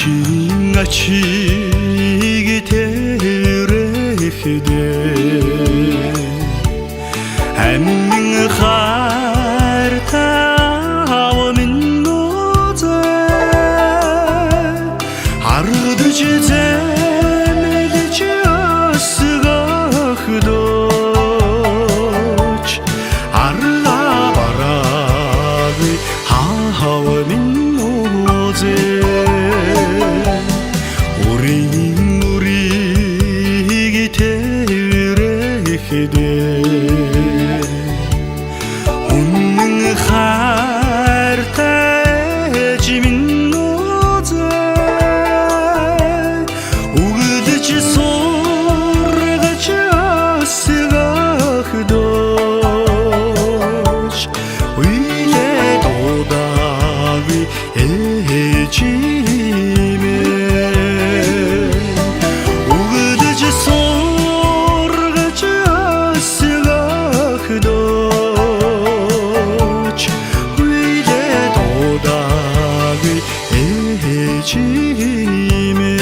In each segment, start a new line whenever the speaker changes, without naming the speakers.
Ачи гитерехде Амин харта авамин нозе Арды жеземели жасгахдоч Арла бараги авамин нозе Onun hartacımın oza Uğudıcı sorgacı asgahdoş Öyle dodavi ecime Uğudıcı sorgacı asgahdoş Öyle dodavi ecime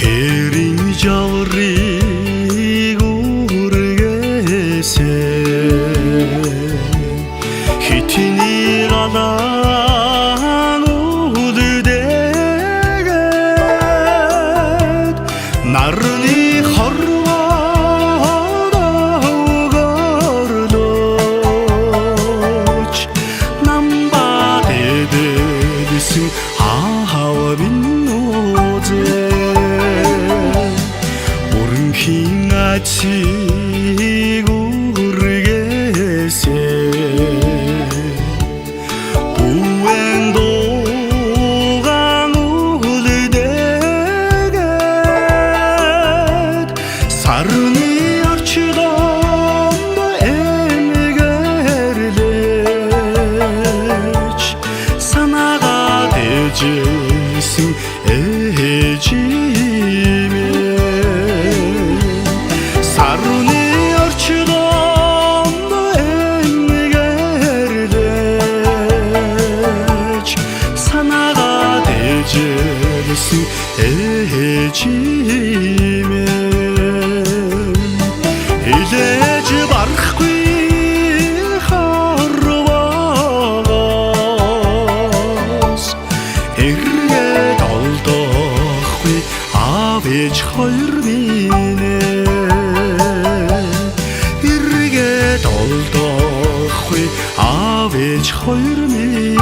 Herin javri gurgese Hitini galan ududeget Narni harvada ugardoch Namba dededisin ahavin oze King-achi gurgese Buendogan udeget Sarni arçıdan da emegerleç Sana gadecesin ecime Sarni arçıdan da engerleç Sana gadecesin ecime İleci barkı harvağaz Erge daldağı aveç hayır mine Daldağı aveç hayır mine